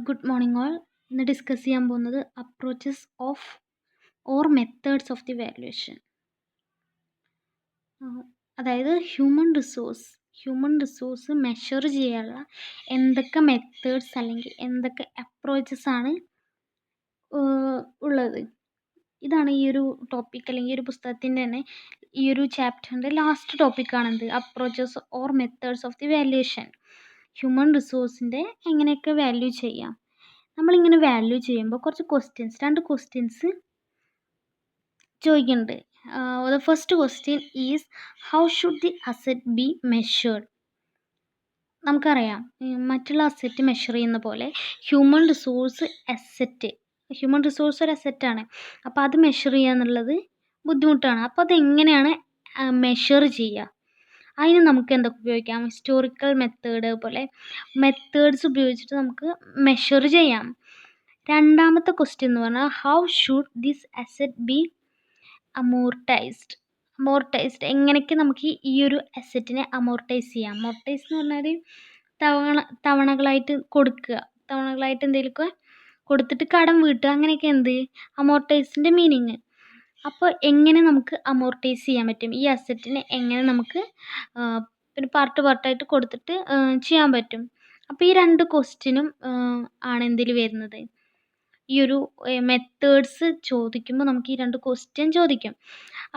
Good morning all. ഇന്ന് discuss ചെയ്യാൻ പോകുന്നത് approaches of or methods of the valuation. അതായത് ഹ്യൂമൻ റിസോഴ്സ് മെഷർ ചെയ്യാനുള്ള എന്തൊക്കെ മെത്തേഡ്സ് അല്ലെങ്കിൽ എന്തൊക്കെ അപ്രോച്ചസ് ആണ് ഉള്ളത്. ഇതാണ് ഈ ഒരു ടോപ്പിക് അല്ലെങ്കിൽ ഈ ഒരു പുസ്തകത്തിൻ്റെ തന്നെ ഈ ഒരു ചാപ്റ്ററിൻ്റെ ലാസ്റ്റ് ടോപ്പിക്കാണെന്ത്, approaches or methods of the valuation. Human റിസോഴ്സിൻ്റെ എങ്ങനെയൊക്കെ വാല്യൂ ചെയ്യാം. നമ്മളിങ്ങനെ വാല്യൂ ചെയ്യുമ്പോൾ കുറച്ച് രണ്ട് ക്വസ്റ്റ്യൻസ് ചോദിക്കുന്നുണ്ട്. The first question is how should the asset be measured. നമുക്കറിയാം മറ്റുള്ള അസറ്റ് മെഷർ ചെയ്യുന്ന പോലെ ഹ്യൂമൻ റിസോഴ്സ് ഒരു അസറ്റാണ്. അപ്പോൾ അത് മെഷർ ചെയ്യുക എന്നുള്ളത് ബുദ്ധിമുട്ടാണ്. അപ്പോൾ അതെങ്ങനെയാണ് മെഷർ ചെയ്യുക? അതിന് നമുക്ക് എന്തൊക്കെ ഉപയോഗിക്കാം? ഹിസ്റ്റോറിക്കൽ മെത്തേഡ് പോലെ മെത്തേഡ്സ് ഉപയോഗിച്ചിട്ട് നമുക്ക് മെഷർ ചെയ്യാം. രണ്ടാമത്തെ ക്വസ്റ്റ്യൻ എന്ന് പറഞ്ഞാൽ how should this asset B amortised. എങ്ങനെയൊക്കെ നമുക്ക് ഈ ഒരു അസറ്റിനെ അമോർട്ടൈസ് ചെയ്യാം. അമോർട്ടൈസ് എന്ന് പറഞ്ഞാൽ തവണകളായിട്ട് കൊടുക്കുക, തവണകളായിട്ട് എന്തെങ്കിലുമൊക്കെ കൊടുത്തിട്ട് കടം വീട്ടുക, അങ്ങനെയൊക്കെ അമോർട്ടൈസിൻ്റെ മീനിങ്. അപ്പോൾ എങ്ങനെ നമുക്ക് അമോർട്ടൈസ് ചെയ്യാൻ പറ്റും, ഈ അസറ്റിനെ എങ്ങനെ നമുക്ക് പിന്നെ പാർട്ടായിട്ട് കൊടുത്തിട്ട് ചെയ്യാൻ പറ്റും. അപ്പോൾ ഈ രണ്ട് ക്വസ്റ്റ്യനും ആണ് എന്തിൽ വരുന്നത്, ഈ ഒരു മെത്തേഡ്സ് ചോദിക്കുമ്പോൾ നമുക്ക് ഈ രണ്ട് ക്വസ്റ്റ്യൻ ചോദിക്കും.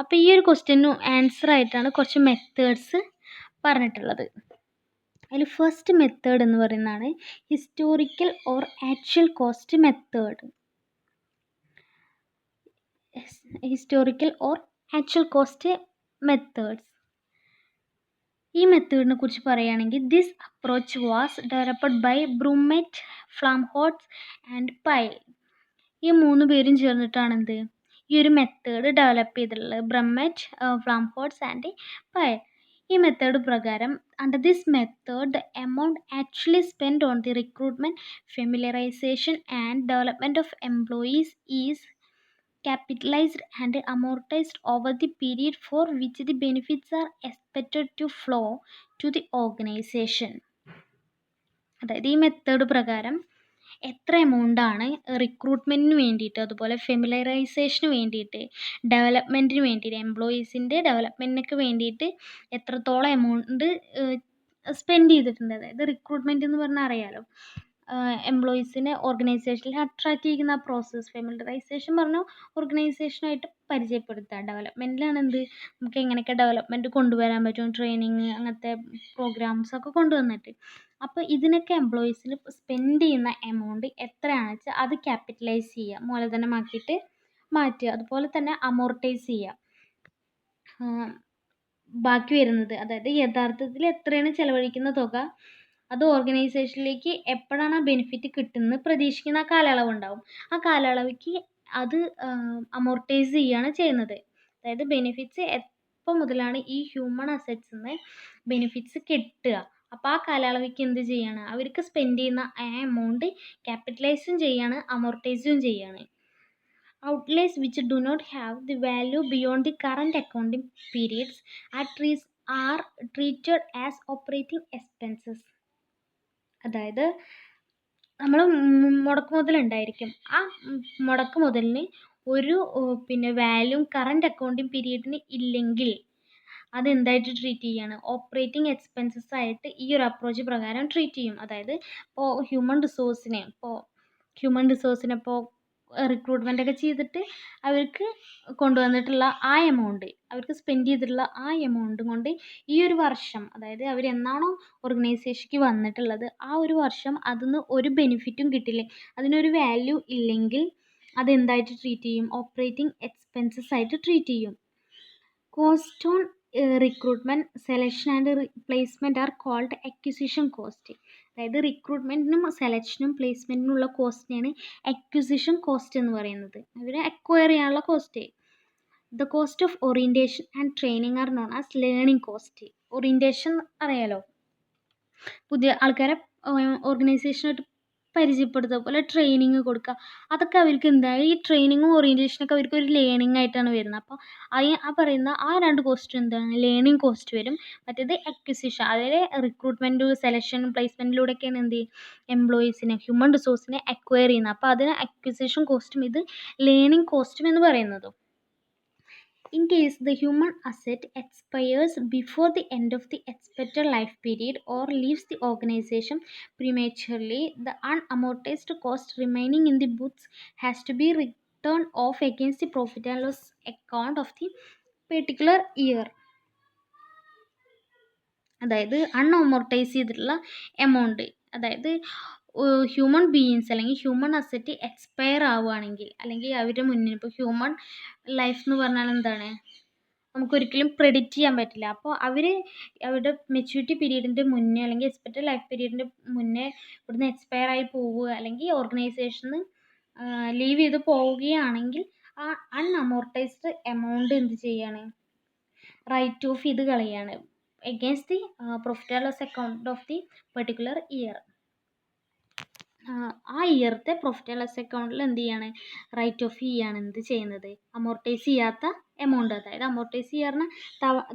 അപ്പോൾ ഈ ഒരു ക്വസ്റ്റ്യന് ആൻസർ ആയിട്ടാണ് കുറച്ച് മെത്തേഡ്സ് പറഞ്ഞിട്ടുള്ളത്. അതിൽ ഫസ്റ്റ് മെത്തേഡ് എന്ന് പറയുന്നതാണ് historical or actual cost method. ഈ മെത്തേഡിനെ കുറിച്ച് പറയുകയാണെങ്കിൽ this approach was developed by Brummet, Flamholtz and Pyle. ഈ മൂന്ന് പേരും ചേർന്നിട്ടാണ് ഈ ഒരു മെത്തേഡ് ഡെവലപ്പ് ചെയ്തിട്ടുള്ളത്. Brummet, Flamholtz and Pyle. ഈ മെത്തേഡ് പ്രകാരം under this method the amount actually spend on the recruitment, familiarization and development of employees is capitalized and amortized over the period for which the benefits are expected to flow to the organization. അതായത് ഈ method പ്രകാരം എത്ര എമൗണ്ടാണ് റിക്രൂട്ട്മെൻറ്റിന് വേണ്ടിയിട്ട്, അതുപോലെ ഫെമിലറൈസേഷന് വേണ്ടിയിട്ട്, ഡെവലപ്മെൻറ്റിന് വേണ്ടിയിട്ട്, എംപ്ലോയീസിൻ്റെ ഡെവലപ്മെൻറ്റിനൊക്കെ വേണ്ടിയിട്ട് എത്രത്തോളം എമൗണ്ട് സ്പെൻഡ് ചെയ്തിട്ടുണ്ട്. അതായത് റിക്രൂട്ട്മെൻറ്റ് എന്ന് പറഞ്ഞാൽ അറിയാലോ, എംപ്ലോയീസിനെ ഓർഗനൈസേഷനിൽ അട്രാക്റ്റ് ചെയ്യുന്ന ആ പ്രോസസ്സ്. ഫെമിലറൈസേഷൻ പറഞ്ഞാൽ ഓർഗനൈസേഷനായിട്ട് പരിചയപ്പെടുത്തുക. ഡെവലപ്മെൻറ്റിലാണ് നമുക്ക് എങ്ങനെയൊക്കെ ഡെവലപ്മെൻറ്റ് കൊണ്ടുവരാൻ പറ്റും, ട്രെയിനിങ് അങ്ങനത്തെ പ്രോഗ്രാംസൊക്കെ കൊണ്ടുവന്നിട്ട്. അപ്പോൾ ഇതിനൊക്കെ എംപ്ലോയീസിൽ സ്പെൻഡ് ചെയ്യുന്ന എമൗണ്ട് എത്രയാണെന്ന് വെച്ചാൽ അത് ക്യാപിറ്റലൈസ് ചെയ്യുക, മൂലധനമാക്കിയിട്ട് മാറ്റുക. അതുപോലെ തന്നെ അമോർട്ടൈസ് ചെയ്യുക. ബാക്കി വരുന്നത്, അതായത് യഥാർത്ഥത്തിൽ എത്രയാണ് ചിലവഴിക്കുന്ന തുക, അത് ഓർഗനൈസേഷനിലേക്ക് എപ്പോഴാണ് ആ ബെനിഫിറ്റ് കിട്ടുന്നത് പ്രതീക്ഷിക്കുന്ന ആ കാലയളവ് ഉണ്ടാവും. ആ കാലയളവിലേക്ക് അത് അമോർട്ടൈസ് ചെയ്യുകയാണ് ചെയ്യുന്നത്. അതായത് ബെനിഫിറ്റ്സ് എപ്പോൾ മുതലാണ് ഈ ഹ്യൂമൻ അസറ്റ്സിൽ നിന്ന് ബെനിഫിറ്റ്സ് കിട്ടുക, അപ്പോൾ ആ കാലയളവിലേക്ക് എന്ത് ചെയ്യാണ്, അവർക്ക് സ്പെൻഡ് ചെയ്യുന്ന ആ എമൗണ്ട് ക്യാപിറ്റലൈസും ചെയ്യാണ്, അമോർട്ടൈസും ചെയ്യാണ്. Outlays which do not have the value beyond the current accounting periods are treated as operating expenses. അതായത് നമ്മൾ മുടക്ക് മുതലുണ്ടായിരിക്കും, ആ മുടക്ക് മുതലിന് ഒരു വാല്യൂ കറണ്ട് അക്കൗണ്ടിങ് പീരീഡിന് ഇല്ലെങ്കിൽ അതെന്തായിട്ട് ട്രീറ്റ് ചെയ്യാണ്, ഓപ്പറേറ്റിംഗ് എക്സ്പെൻസസ് ആയിട്ട് ഈ ഒരു അപ്രോച്ച് പ്രകാരം ട്രീറ്റ് ചെയ്യും. അതായത് ഇപ്പോൾ ഹ്യൂമൻ റിസോഴ്സിനെ ഇപ്പോൾ റിക്രൂട്ട്മെൻ്റ് ഒക്കെ ചെയ്തിട്ട് അവർക്ക് കൊണ്ടുവന്നിട്ടുള്ള ആ എമൗണ്ട്, അവർക്ക് സ്പെൻഡ് ചെയ്തിട്ടുള്ള ആ എമൗണ്ട് കൊണ്ട് ഈ ഒരു വർഷം, അതായത് അവരെന്നാണോ ഓർഗനൈസേഷനിലേക്ക് വന്നിട്ടുള്ളത് ആ ഒരു വർഷം അതിന് ഒരു ബെനിഫിറ്റും കിട്ടില്ല, അതിനൊരു വാല്യൂ ഇല്ലെങ്കിൽ അതെന്തായിട്ട് ട്രീറ്റ് ചെയ്യും, ഓപ്പറേറ്റിംഗ് എക്സ്പെൻസസ് ആയിട്ട് ട്രീറ്റ് ചെയ്യും. Cost on recruitment, selection and placement are called acquisition cost. അതായത് റിക്രൂട്ട്മെൻറ്റിനും സെലക്ഷനും പ്ലേസ്മെൻറ്റിനുള്ള കോസ്റ്റിനെയാണ് അക്വിസിഷൻ കോസ്റ്റ് എന്ന് പറയുന്നത്. അവരെ അക്വയർ ചെയ്യാനുള്ള cost. The cost of orientation and training are known as learning cost. Orientation അറിയാലോ, പുതിയ ആൾക്കാരെ ഓർഗനൈസേഷനായിട്ട് പരിചയപ്പെടുത്തുക, അതുപോലെ ട്രെയിനിങ് കൊടുക്കുക. അതൊക്കെ അവർക്ക് എന്താണ്, ഈ ട്രെയിനിങ്ങും ഓറിയൻറ്റേഷനൊക്കെ അവർക്ക് ഒരു ലേണിംഗ് ആയിട്ടാണ് വരുന്നത്. അപ്പോൾ പറയുന്ന ആ 2 കോസ്റ്റ് എന്താണ്, ലേണിംഗ് കോസ്റ്റ് വരും. മറ്റേത് അക്വിസിഷൻ, അതായത് റിക്രൂട്ട്മെൻറ്റ്, സെലക്ഷൻ, പ്ലേസ്മെൻറ്റിലൂടെയൊക്കെയാണ് എന്ത് എംപ്ലോയീസിനെ, ഹ്യൂമൻ റിസോഴ്സിനെ അക്വയർ ചെയ്യുന്നത്. അപ്പോൾ അതിന് അക്വിസിഷൻ കോസ്റ്റും ഇത് ലേണിംഗ് കോസ്റ്റും എന്ന് പറയുന്നത്. In case the human asset expires before the end of the expected life period or leaves the organization prematurely, the unamortized cost remaining in the books has to be written off against the profit and loss account of the particular year. അതായത് അൺഅമോർട്ടൈസ് ചെയ്തിട്ടുള്ള amount, അതായത് human beings അല്ലെങ്കിൽ human asset expire ആവുകയാണെങ്കിൽ, അല്ലെങ്കിൽ അവരുടെ മുന്നിൽ ഇപ്പോൾ human life എന്ന് പറഞ്ഞാൽ എന്താണ്, നമുക്കൊരിക്കലും പ്രെഡിക്റ്റ് ചെയ്യാൻ പറ്റില്ല. അപ്പോൾ അവരുടെ മെച്യൂരിറ്റി പീരീഡിൻ്റെ മുന്നേ അല്ലെങ്കിൽ എക്സ്പെക്റ്റഡ് ലൈഫ് പീരീഡിൻ്റെ മുന്നേ ഇവിടുന്ന് എക്സ്പയർ ആയി പോവുക അല്ലെങ്കിൽ ഓർഗനൈസേഷന് ലീവ് ചെയ്ത് പോവുകയാണെങ്കിൽ ആ അൺഅമോർട്ടൈസ്ഡ് എമൗണ്ട് എന്ത് ചെയ്യാണ്, റൈറ്റ് ഓഫ് ചെയ്ത് കളയാണ് against the profit and loss account of the particular year. ആ ഇയറത്തെ പ്രോഫിറ്റ് ആൻഡ് ലോസ് അക്കൗണ്ടിൽ എന്ത് ചെയ്യാണ്, റൈറ്റ് ഓഫ് ചെയ്യാണ് എന്ത് ചെയ്യുന്നത്, അമോർട്ടൈസ് ചെയ്യാത്ത എമൗണ്ട്. അതായത് അമോർട്ടൈസ് ചെയ്യാറുള്ള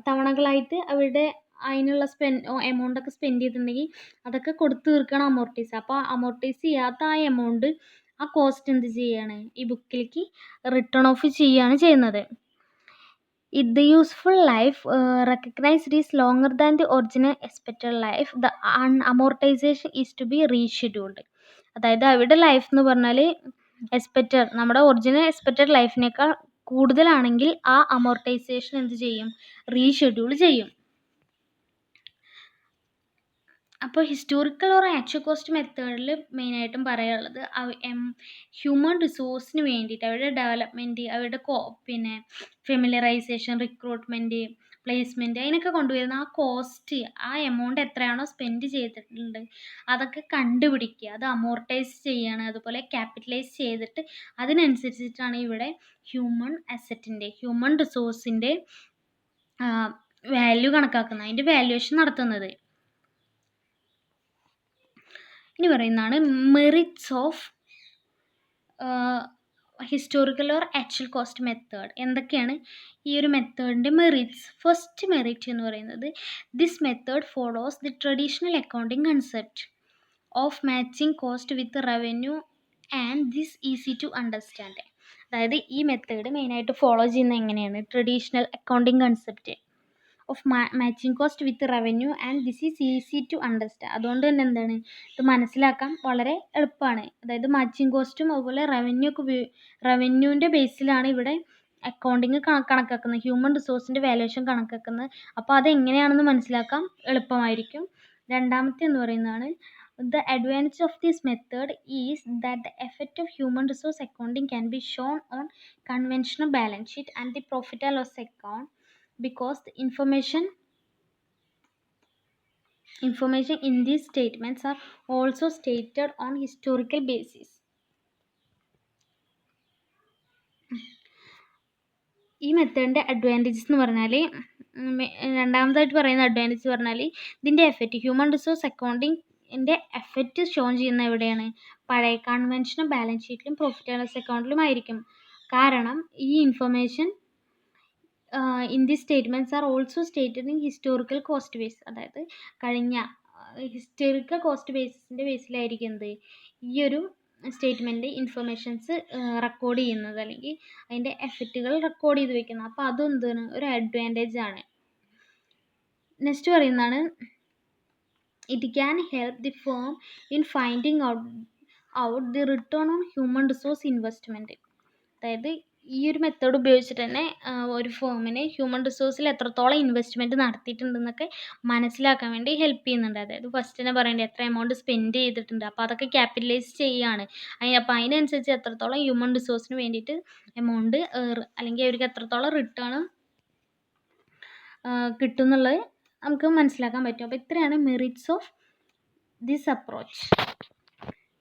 തവണകളായിട്ട് അവരുടെ അതിനുള്ള എമൗണ്ടൊക്കെ സ്പെൻഡ് ചെയ്തിട്ടുണ്ടെങ്കിൽ അതൊക്കെ കൊടുത്തു തീർക്കണം അമോർട്ടൈസ്. അപ്പോൾ അമോർട്ടൈസ് ചെയ്യാത്ത ആ എമൗണ്ട്, ആ കോസ്റ്റ് എന്ത് ചെയ്യാണ്, ഈ ബുക്കിലേക്ക് റിട്ടേൺ ഓഫ് ചെയ്യുകയാണ് ചെയ്യുന്നത്. If the useful life recognized is longer than the original expected life, the amortization is to be rescheduled. അതായത് അവരുടെ ലൈഫ് എന്ന് പറഞ്ഞാൽ നമ്മുടെ ഒറിജിനൽ എക്സ്പെക്റ്റഡ് ലൈഫിനേക്കാൾ കൂടുതലാണെങ്കിൽ ആ അമോർട്ടൈസേഷൻ എന്ത് ചെയ്യും, റീഷെഡ്യൂൾ ചെയ്യും. അപ്പോൾ ഹിസ്റ്റോറിക്കൽ ഓർ ആക്ച്വൽ കോസ്റ്റ് മെത്തേഡിൽ മെയിനായിട്ടും പറയാനുള്ളത് ഹ്യൂമൻ റിസോഴ്സിന് വേണ്ടിയിട്ട് അവരുടെ ഡെവലപ്മെൻറ്റ്, അവരുടെ ഫെമിലറൈസേഷൻ, റിക്രൂട്ട്മെൻറ്റ്, പ്ലേസ്മെൻറ്റ്, അതിനൊക്കെ കൊണ്ടുവരുന്ന ആ കോസ്റ്റ്, ആ എമൗണ്ട് എത്രയാണോ സ്പെൻഡ് ചെയ്തിട്ടുണ്ട് അതൊക്കെ കണ്ടുപിടിക്കുക, അത് അമോർട്ടൈസ് ചെയ്യാണ്, അതുപോലെ ക്യാപിറ്റലൈസ് ചെയ്തിട്ട് അതിനനുസരിച്ചിട്ടാണ് ഇവിടെ ഹ്യൂമൻ അസറ്റിൻ്റെ, ഹ്യൂമൻ റിസോഴ്സിൻ്റെ വാല്യൂ കണക്കാക്കുന്നത്, അതിൻ്റെ വാല്യുവേഷൻ നടത്തുന്നത്. ഇനി പറയുന്നതാണ് merits of historical or actual cost method. എന്തൊക്കെയാണ് ഈ ഒരു മെത്തേഡിൻ്റെ മെറിറ്റ്സ്? ഫസ്റ്റ് മെറിറ്റ് എന്ന് പറയുന്നത്, this method follows the traditional accounting concept of matching cost with revenue and this easy to understand. അതായത് ഈ മെത്തേഡ് മെയിനായിട്ട് ഫോളോ ചെയ്യുന്നത് എങ്ങനെയാണ്, traditional accounting concept of matching cost with revenue and this is easy to understand. അതുകൊണ്ട് തന്നെ എന്താണ്, ഇത് മനസ്സിലാക്കാൻ വളരെ എളുപ്പമാണ്. അതായത് മാച്ചിങ് കോസ്റ്റും അതുപോലെ റവന്യൂവിൻ്റെ ബേസിലാണ് ഇവിടെ അക്കൗണ്ടിങ് കണക്കാക്കുന്നത്, ഹ്യൂമൻ റിസോഴ്സിൻ്റെ വാല്യുവേഷൻ കണക്കാക്കുന്നത്. അപ്പോൾ അതെങ്ങനെയാണെന്ന് മനസ്സിലാക്കാൻ എളുപ്പമായിരിക്കും. രണ്ടാമത്തെ എന്ന് പറയുന്നതാണ്, the advantage of this method is that the effect of human resource accounting can be shown on conventional balance sheet and the profit and loss account because the information in these statements are also stated on historical basis. ഈ മെത്തേഡിൻ്റെ advantages എന്ന് പറഞ്ഞാൽ, രണ്ടാമതായിട്ട് പറയുന്ന advantage പറഞ്ഞാൽ ഇതിൻ്റെ effect, human resource അക്കൗണ്ടിങ്ങിൻ്റെ effect show ചെയ്യുന്ന എവിടെയാണ്, പഴയ കൺവെൻഷണൽ ബാലൻസ് ഷീറ്റിലും പ്രോഫിറ്റ് ആൻഡ് ലോസ് അക്കൗണ്ടിലും ആയിരിക്കും. കാരണം ഈ information in the statements are also stated in historical cost base. അതായത് കഴിഞ്ഞ ഹിസ്റ്റോറിക്കൽ കോസ്റ്റ് ബേസിൻ്റെ ബേസിലായിരിക്കും എന്ത് ഈ ഒരു സ്റ്റേറ്റ്മെൻറ്റ് ഇൻഫർമേഷൻസ് റെക്കോർഡ് ചെയ്യുന്നത്, അല്ലെങ്കിൽ അതിൻ്റെ എഫക്റ്റുകൾ റെക്കോർഡ് ചെയ്ത് വെക്കുന്നത്. അപ്പോൾ അതും എന്താണ്, ഒരു അഡ്വാൻറ്റേജ് ആണ്. നെക്സ്റ്റ് പറയുന്നതാണ്, it can help the firm in finding out the return on human resource investment. അതായത് ഈ ഒരു മെത്തേഡ് ഉപയോഗിച്ചിട്ട് തന്നെ ഒരു ഫേമിന് ഹ്യൂമൻ റിസോഴ്സിൽ എത്രത്തോളം ഇൻവെസ്റ്റ്മെൻറ്റ് നടത്തിയിട്ടുണ്ടെന്നൊക്കെ മനസ്സിലാക്കാൻ വേണ്ടി ഹെൽപ്പ് ചെയ്യുന്നുണ്ട്. അതായത് ഫസ്റ്റ് തന്നെ പറയേണ്ടത് എത്ര എമൗണ്ട് സ്പെൻഡ് ചെയ്തിട്ടുണ്ട്, അപ്പോൾ അതൊക്കെ ക്യാപിറ്റലൈസ് ചെയ്യുകയാണ്. അപ്പോൾ അതിനനുസരിച്ച് എത്രത്തോളം ഹ്യൂമൻ റിസോഴ്സിന് വേണ്ടിയിട്ട് എമൗണ്ട് അല്ലെങ്കിൽ അവർക്ക് എത്രത്തോളം റിട്ടേൺ കിട്ടും എന്നുള്ളത് നമുക്ക് മനസ്സിലാക്കാൻ പറ്റും. അപ്പോൾ ഇത്രയാണ് merits of this approach.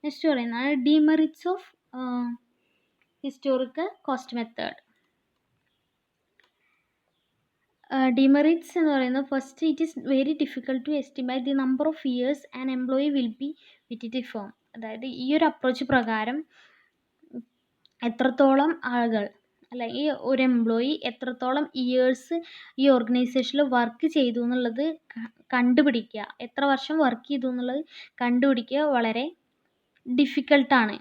Next പറയുന്നതാണ് demerits of historical cost method. Demerits എന്ന് പറയുന്നത്, first it is very difficult to estimate the number of years an employee will be with the firm. അതായത് ഈ ഒരു അപ്രോച്ച് പ്രകാരം എത്രത്തോളം ആളുകൾ അല്ലെങ്കിൽ ഒരു എംപ്ലോയി എത്രത്തോളം ഇയേഴ്സ് ഈ ഓർഗനൈസേഷനിൽ വർക്ക് ചെയ്തു എന്നുള്ളത് കണ്ടുപിടിക്കുക, എത്ര വർഷം വർക്ക് ചെയ്തു എന്നുള്ളത് കണ്ടുപിടിക്കുക വളരെ ഡിഫിക്കൽട്ടാണ്.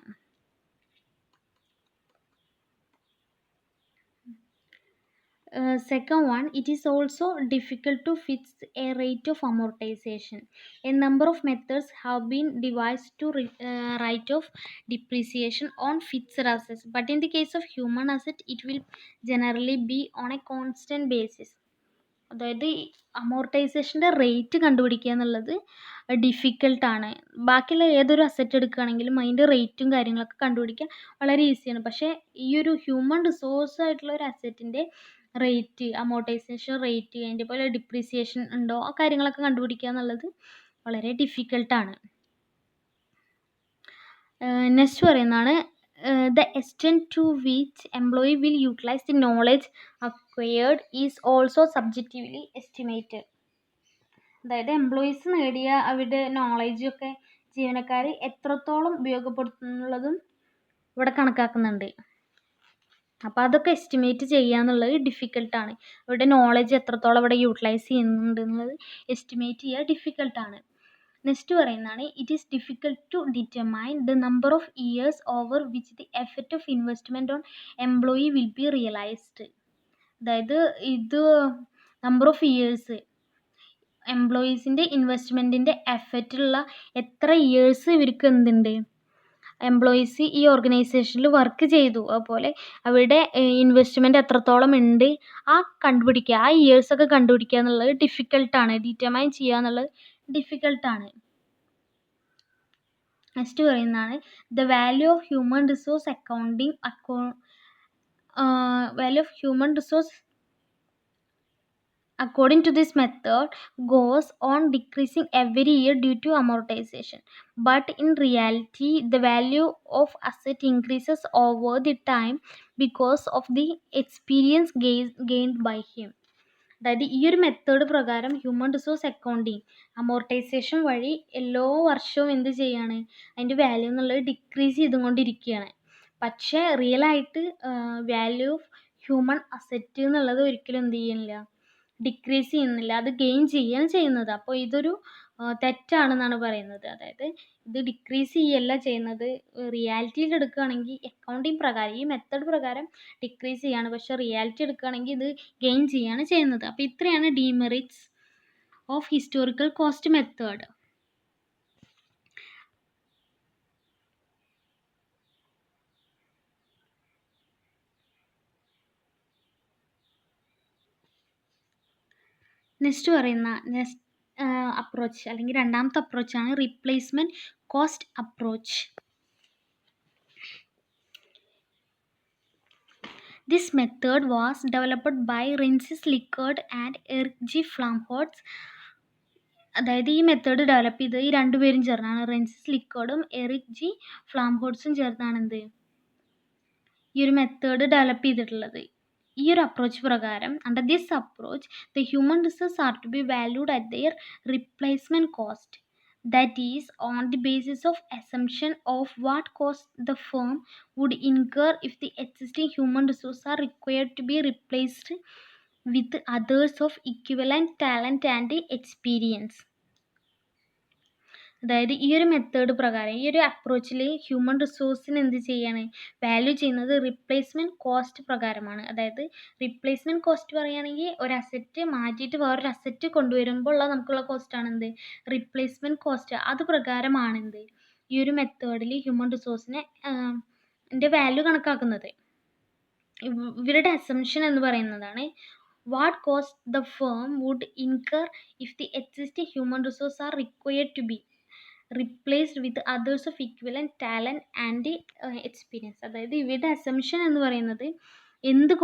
Second one, it is also difficult to fix a rate of amortization. A number of methods have been devised to rate of depreciation on fixed assets, but in the case of human asset, it will generally be on a constant basis. അതായത് അമോർട്ടൈസേഷൻ്റെ rate കണ്ടുപിടിക്കുക എന്നുള്ളത് ഡിഫിക്കൽട്ടാണ്. ബാക്കിയുള്ള ഏതൊരു asset എടുക്കുകയാണെങ്കിലും അതിൻ്റെ റേറ്റും കാര്യങ്ങളൊക്കെ കണ്ടുപിടിക്കാൻ വളരെ ഈസിയാണ്. പക്ഷേ ഈ ഒരു ഹ്യൂമൻ റിസോഴ്സ് ആയിട്ടുള്ള ഒരു അസറ്റിൻ്റെ റേറ്റ്, അമോർട്ടൈസേഷൻ റേറ്റ്, അതിൻ്റെ പോലെ ഡിപ്രീസിയേഷൻ ഉണ്ടോ, ആ കാര്യങ്ങളൊക്കെ കണ്ടുപിടിക്കുക എന്നുള്ളത് വളരെ ഡിഫിക്കൽട്ടാണ്. നെക്സ്റ്റ് പറയുന്നതാണ് the extent to which employee will utilize the knowledge acquired is also subjectively estimated. അതായത് എംപ്ലോയീസ് നേടിയ അവരുടെ നോളേജൊക്കെ ജീവനക്കാർ എത്രത്തോളം ഉപയോഗപ്പെടുത്തുന്നുള്ളതും ഇവിടെ കണക്കാക്കുന്നുണ്ട്. അപ്പോൾ അതൊക്കെ എസ്റ്റിമേറ്റ് ചെയ്യുക എന്നുള്ളത് ഡിഫിക്കൽട്ടാണ്. അവരുടെ നോളേജ് എത്രത്തോളം ഇവിടെ യൂട്ടിലൈസ് ചെയ്യുന്നുണ്ട് എന്നുള്ളത് എസ്റ്റിമേറ്റ് ചെയ്യുക ഡിഫിക്കൽട്ടാണ്. നെക്സ്റ്റ് പറയുന്നതാണ് it is difficult to determine the number of years over which the effect of investment on employee will be realised. അതായത് ഇത് നമ്പർ ഓഫ് ഇയേഴ്സ് എംപ്ലോയീസിൻ്റെ ഇൻവെസ്റ്റ്മെൻറ്റിൻ്റെ എഫക്റ്റുള്ള എത്ര ഇയേഴ്സ് ഇവർക്ക് എന്തുണ്ട്, എംപ്ലോയീസ് ഈ ഓർഗനൈസേഷനിൽ വർക്ക് ചെയ്തു, അതുപോലെ അവരുടെ ഇൻവെസ്റ്റ്മെൻറ്റ് എത്രത്തോളം ഉണ്ട് ആ കണ്ടുപിടിക്കുക, ആ ഇയേഴ്സൊക്കെ കണ്ടുപിടിക്കുക എന്നുള്ളത് ഡിഫിക്കൽട്ടാണ്. ഡിറ്റർമൈൻ ചെയ്യുക എന്നുള്ളത് ഡിഫിക്കൽട്ടാണ്. നെക്സ്റ്റ് പറയുന്നതാണ് the value of human resource accounting value of human resource according to this method goes on decreasing every year due to amortization, but in reality the value of asset increases over the time because of the experience gained by him. അതായത് ഈ ഒരു method പ്രകാരം human resource accounting amortisation വഴി എല്ലാ വർഷവും എന്ത് ചെയ്യാണ്, അതിൻ്റെ വാല്യൂ എന്നുള്ളത് ഡിക്രീസ് ചെയ്തുകൊണ്ടിരിക്കുകയാണ്. പക്ഷേ റിയലായിട്ട് വാല്യൂ ഓഫ് ഹ്യൂമൻ അസറ്റ് എന്നുള്ളത് ഒരിക്കലും എന്ത് ചെയ്യുന്നില്ല, ഡിക്രീസ് ചെയ്യുന്നില്ല, അത് ഗെയിൻ ചെയ്യുകയാണ് ചെയ്യുന്നത്. അപ്പോൾ ഇതൊരു തെറ്റാണെന്നാണ് പറയുന്നത്. അതായത് ഇത് ഡിക്രീസ് ചെയ്യല്ല ചെയ്യുന്നത്, റിയാലിറ്റിയിൽ എടുക്കുകയാണെങ്കിൽ അക്കൗണ്ടിങ് പ്രകാരം ഈ മെത്തേഡ് പ്രകാരം ഡിക്രീസ് ചെയ്യാണ്, പക്ഷേ റിയാലിറ്റി എടുക്കുകയാണെങ്കിൽ ഇത് ഗെയിൻ ചെയ്യുകയാണ് ചെയ്യുന്നത്. അപ്പോൾ ഇത്രയാണ് demerits of historical cost method. Next പറയുന്ന അപ്രോച്ച് അല്ലെങ്കിൽ രണ്ടാമത്തെ അപ്രോച്ചാണ് replacement cost approach. This method was developed by Rensis Likerd and Eric G. Flamholtz. അതായത് ഈ മെത്തേഡ് ഡെവലപ്പ് ചെയ്ത് ഈ രണ്ടുപേരും ചേർന്നാണ്, റെൻസിസ് ലിക്കേർഡും എറിക് ജി ഫ്ലാംഹോട്ട്സും ചേർന്നാണ് എന്ത് ഈ ഒരു മെത്തേഡ് ഡെവലപ്പ് ചെയ്തിട്ടുള്ളത്. ഈ ഒരു അപ്രോച്ച് പ്രകാരം under this approach the human resource are to be valued at their replacement cost, that is on the basis of assumption of what cost the firm would incur if the existing human resources are required to be replaced with others of equivalent talent and experience. അതായത് ഈ ഒരു method പ്രകാരം ഈ ഒരു അപ്രോച്ചിൽ human റിസോഴ്സിന് എന്ത് ചെയ്യാണ്, value ചെയ്യുന്നത് replacement cost പ്രകാരമാണ്. അതായത് റിപ്ലേസ്മെൻറ്റ് കോസ്റ്റ് പറയുകയാണെങ്കിൽ ഒരു അസറ്റ് മാറ്റിയിട്ട് വേറൊരു അസറ്റ് കൊണ്ടുവരുമ്പോൾ ഉള്ള നമുക്കുള്ള കോസ്റ്റാണ് എന്ത് റിപ്ലേസ്മെൻറ്റ് കോസ്റ്റ്. അത് പ്രകാരമാണ് എന്ത് ഈ ഒരു മെത്തേഡിൽ ഹ്യൂമൻ റിസോഴ്സിനെ വാല്യൂ കണക്കാക്കുന്നത്. ഇവരുടെ അസംഷൻ എന്ന് പറയുന്നതാണ് what cost the firm would incur if the existing human resource are required to be replaced with others of equivalent talent and experience. അതായത് ഇവരുടെ അസംഷൻ എന്ന് പറയുന്നത് എന്ത്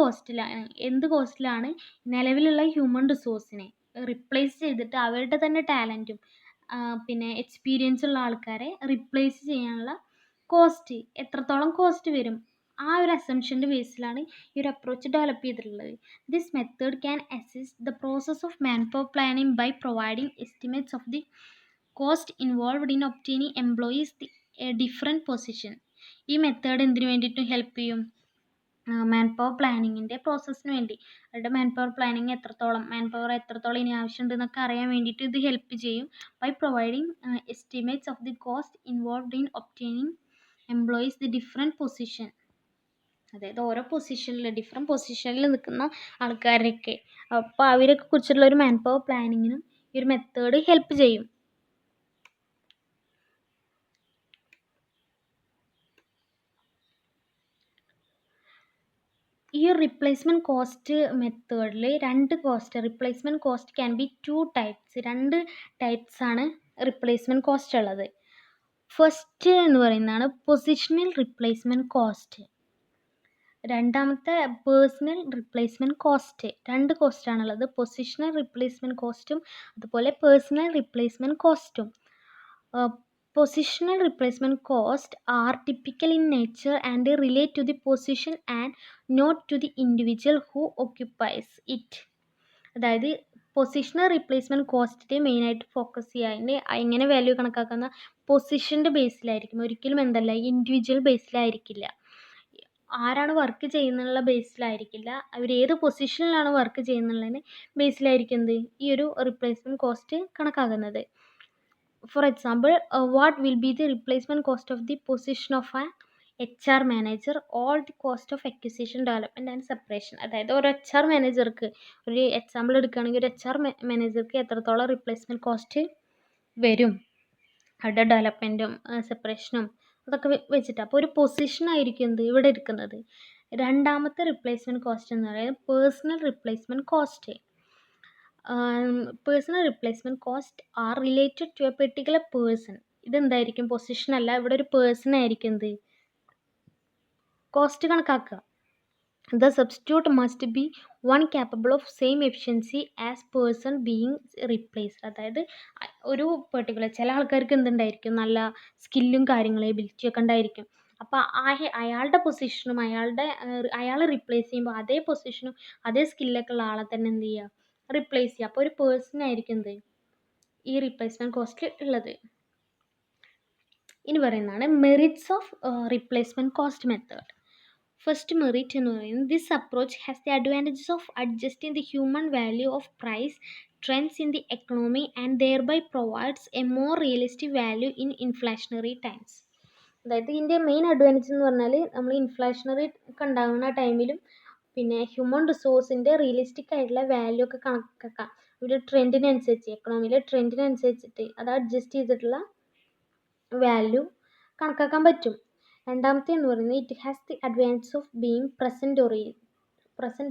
കോസ്റ്റിലാണ് നിലവിലുള്ള ഹ്യൂമൻ റിസോഴ്സിനെ റിപ്ലേസ് ചെയ്തിട്ട് അവരുടെ തന്നെ ടാലൻറ്റും പിന്നെ എക്സ്പീരിയൻസ് ഉള്ള ആൾക്കാരെ റിപ്ലേസ് ചെയ്യാനുള്ള കോസ്റ്റ് എത്രത്തോളം കോസ്റ്റ് വരും, ആ ഒരു അസംഷൻ്റെ ബേസിലാണ് ഈ ഒരു അപ്രോച്ച് ഡെവലപ്പ് ചെയ്തിട്ടുള്ളത്. This method can assist the process of man power planning by providing estimates of the cost involved in obtaining employees, the a different position. ഈ മെത്തേഡ് എന്തിനു വേണ്ടിയിട്ടും ഹെൽപ്പ് ചെയ്യും? മാൻ പവർ പ്ലാനിങ്ങിൻ്റെ പ്രോസസ്സിന് വേണ്ടി. അവരുടെ man power planning man power എത്രത്തോളം ഇനി ആവശ്യമുണ്ട് എന്നൊക്കെ അറിയാൻ വേണ്ടിയിട്ട് ഇത് ഹെൽപ്പ് ചെയ്യും. By providing estimates of the cost involved in obtaining employees the different position. അതായത് ഓരോ പൊസിഷനിൽ ഡിഫറെൻറ്റ് പൊസിഷനിൽ നിൽക്കുന്ന ആൾക്കാരൊക്കെ, അപ്പോൾ അവരൊക്കെ കുറിച്ചുള്ള ഒരു മാൻ പവർ പ്ലാനിങ്ങിനും ഈ ഒരു മെത്തേഡ് ഹെൽപ്പ് ചെയ്യും. ഈ റിപ്ലേസ്മെൻറ്റ് കോസ്റ്റ് മെത്തേഡിൽ replacement cost can be 2 types. 2 types ആണ് റിപ്ലേസ്മെൻറ്റ് കോസ്റ്റ് ഉള്ളത്. ഫസ്റ്റ് എന്ന് പറയുന്നതാണ് പൊസിഷണൽ റിപ്ലേസ്മെൻറ്റ് കോസ്റ്റ്. രണ്ടാമത്തെ പേഴ്സണൽ റിപ്ലേസ്മെൻറ്റ് കോസ്റ്റ്. 2 കോസ്റ്റാണുള്ളത്, പൊസിഷണൽ റിപ്ലേസ്മെൻറ്റ് കോസ്റ്റും അതുപോലെ പേഴ്സണൽ റിപ്ലേസ്മെൻറ്റ് കോസ്റ്റും. Positional replacement cost are typical in nature and relate to the position and not to the individual who occupies it. അതായത് positional replacement കോസ്റ്റിൽ മെയിനായിട്ട് focus ചെയ്യുക എങ്ങനെ value കണക്കാക്കുന്ന പൊസിഷൻ്റെ ബേസിലായിരിക്കും, ഒരിക്കലും ഇൻഡിവിജ്വൽ ബേസിലായിരിക്കില്ല. ആരാണ് വർക്ക് ചെയ്യുന്നുള്ള ബേസിലായിരിക്കില്ല, അവർ ഏത് പൊസിഷനിലാണ് വർക്ക് ചെയ്യുന്നുള്ളതിന് ബേസിലായിരിക്കുന്നത് ഈ ഒരു റീപ്ലേസ്മെൻറ്റ് കോസ്റ്റ് കണക്കാക്കുന്നത്. For example, what will be the replacement cost of the position of a HR manager or the cost of acquisition, development and separation. അതായത് ഒരു HR മാനേജർക്ക്, ഒരു എക്സാമ്പിൾ എടുക്കുകയാണെങ്കിൽ ഒരു HR മാനേജർക്ക് എത്രത്തോളം റീപ്ലേസ്മെൻറ്റ് കോസ്റ്റ് വരും, അവരുടെ ഡെവലപ്മെൻറ്റും സെപ്പറേഷനും അതൊക്കെ വെച്ചിട്ട്. അപ്പോൾ ഒരു പൊസിഷൻ ആയിരിക്കും ഇവിടെ എടുക്കുന്നത്. രണ്ടാമത്തെ റീപ്ലേസ്മെൻറ്റ് കോസ്റ്റ് എന്ന് പറയുന്നത് personal replacement cost. Personal replacement cost are related to a particular person. ഇതെന്തായിരിക്കും? പൊസിഷൻ അല്ല, ഇവിടെ ഒരു പേഴ്സൺ ആയിരിക്കും എന്ത് കോസ്റ്റ് കണക്കാക്കുക. The substitute must be one capable of same efficiency as person being replaced. അതായത് ഒരു പെർട്ടിക്കുലർ ചില ആൾക്കാർക്ക് എന്തുണ്ടായിരിക്കും, നല്ല സ്കില്ലും കാര്യങ്ങളും എബിലിറ്റിയൊക്കെ ഉണ്ടായിരിക്കും. അപ്പോൾ അയാളുടെ പൊസിഷനും അയാൾ റീപ്ലേസ് ചെയ്യുമ്പോൾ അതേ പൊസിഷനും അതേ സ്കില്ലൊക്കെ ഉള്ള ആളെ തന്നെ എന്ത് ചെയ്യുക, റീപ്ലേസ് ചെയ്യുക. അപ്പോൾ ഒരു പേഴ്സൺ ആയിരിക്കും എന്ത് ഈ റീപ്ലേസ്മെൻറ്റ് കോസ്റ്റ് ഉള്ളത്. ഇനി പറയുന്നതാണ് merits of replacement cost method. First merit എന്ന് പറയുന്നത് this approach has the advantages of adjusting the human value of price trends in the economy and thereby provides a more realistic value in inflationary times. അതായത് ഇതിൻ്റെ main advantage എന്ന് പറഞ്ഞാൽ നമ്മൾ inflationary ഒക്കെ ഉണ്ടാകുന്ന ടൈമിലും പിന്നെ ഹ്യൂമൻ റിസോഴ്സിൻ്റെ റിയലിസ്റ്റിക് ആയിട്ടുള്ള വാല്യൂ ഒക്കെ കണക്കാക്കാം. ഒരു ട്രെൻഡിനനുസരിച്ച്, എക്കണോമിയിലെ ട്രെൻഡിനനുസരിച്ചിട്ട് അത് അഡ്ജസ്റ്റ് ചെയ്തിട്ടുള്ള വാല്യൂ കണക്കാക്കാൻ പറ്റും. രണ്ടാമത്തെ എന്ന് പറയുന്നത് it has the advantage of being present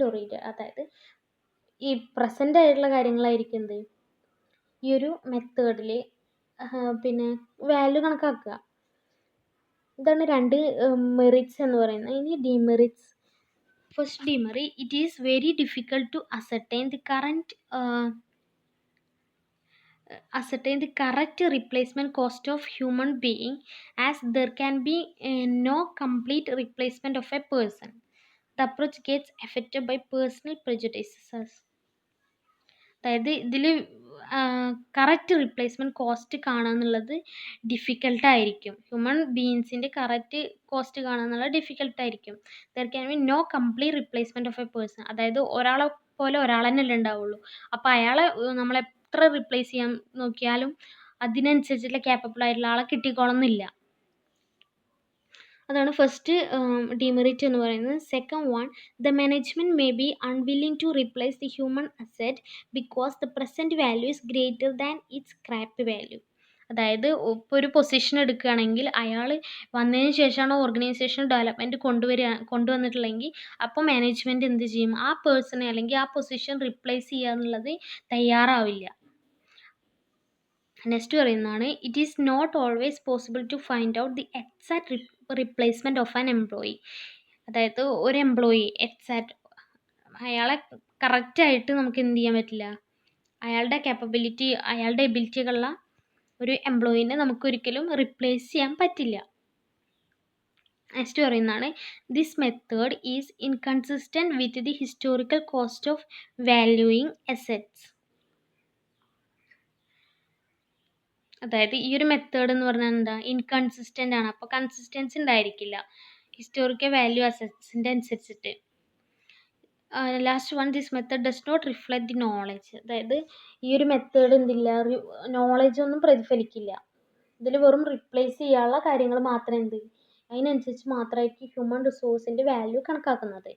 oriented. അതായത് ഈ പ്രസൻ്റ് ആയിട്ടുള്ള കാര്യങ്ങളായിരിക്കും എന്ത് ഈ ഒരു മെത്തേഡിൽ പിന്നെ വാല്യൂ കണക്കാക്കുക. ഇതാണ് 2 മെറിറ്റ്സ് എന്ന് പറയുന്നത്. ഇനി demerits. First demerit, it is very difficult to ascertain the correct replacement cost of human being, as there can be no complete replacement of a person. The approach gets affected by personal prejudices. അതായത് ഇതിൽ correct replacement cost കാണുക എന്നുള്ളത് ഡിഫിക്കൽട്ടായിരിക്കും. Human ബീയിങ്സിൻ്റെ correct cost കാണുക എന്നുള്ളത് ഡിഫിക്കൽട്ടായിരിക്കും. There can be no complete replacement of a person. അതായത് ഒരാളെ പോലെ ഒരാൾ തന്നെ അല്ലേ ഉണ്ടാവുള്ളൂ. അപ്പോൾ അയാളെ നമ്മളെത്ര റീപ്ലേസ് ചെയ്യാൻ നോക്കിയാലും അതിനനുസരിച്ചുള്ള ക്യാപ്പബിൾ ആയിട്ടുള്ള ആളെ കിട്ടിക്കോളണമെന്നില്ല. അതാണ് ഫസ്റ്റ് ഡിമെറിറ്റ് എന്ന് പറയുന്നത്. Second one, the management may be unwilling to replace the human asset because the present value is greater than its scrap value. അതായത് ഇപ്പോൾ ഒരു പൊസിഷൻ എടുക്കുകയാണെങ്കിൽ അയാൾ വന്നതിന് ശേഷമാണ് ഓർഗനൈസേഷൻ ഡെവലപ്മെൻറ്റ് കൊണ്ടുവന്നിട്ടുള്ളതെങ്കിൽ അപ്പോൾ മാനേജ്മെൻറ്റ് എന്ത് ചെയ്യും, ആ പേഴ്സണെ അല്ലെങ്കിൽ ആ പൊസിഷൻ റീപ്ലേസ് ചെയ്യുക എന്നുള്ളത് തയ്യാറാവില്ല. നെക്സ്റ്റ് പറയുന്നതാണ് it is not always possible to find out the exact replacement of an employee. അതായത് ഒരു എംപ്ലോയി അയാളെ കറക്റ്റായിട്ട് നമുക്ക് എന്ത് ചെയ്യാൻ പറ്റില്ല, അയാളുടെ കാപ്പബിലിറ്റി അയാളുടെ എബിലിറ്റികളുള്ള ഒരു എംപ്ലോയിനെ നമുക്കൊരിക്കലും റീപ്ലേസ് ചെയ്യാൻ പറ്റില്ല. നെക്സ്റ്റ് പറയുന്നതാണ് this method is inconsistent with the historical cost of valuing assets. അതായത് ഈ ഒരു മെത്തേഡ് എന്ന് പറഞ്ഞാൽ എന്താ, ഇൻകൺസിസ്റ്റൻ്റ് ആണ്. അപ്പോൾ കൺസിസ്റ്റൻസി ഉണ്ടായിരിക്കില്ല ഹിസ്റ്റോറിക്കൽ വാല്യൂ അസറ്റ്സിൻ്റെ അനുസരിച്ചിട്ട്. Last one, this method does not reflect the knowledge. അതായത് ഈ ഒരു മെത്തേഡ് എന്തില്ല, നോളജ് ഒന്നും പ്രതിഫലിക്കില്ല. ഇതിൽ വെറും റിപ്ലേസ് ചെയ്യാനുള്ള കാര്യങ്ങൾ മാത്രമേ അതിനനുസരിച്ച് മാത്രമായിരിക്കും ഹ്യൂമൻ റിസോഴ്സിൻ്റെ വാല്യൂ കണക്കാക്കുന്നത്.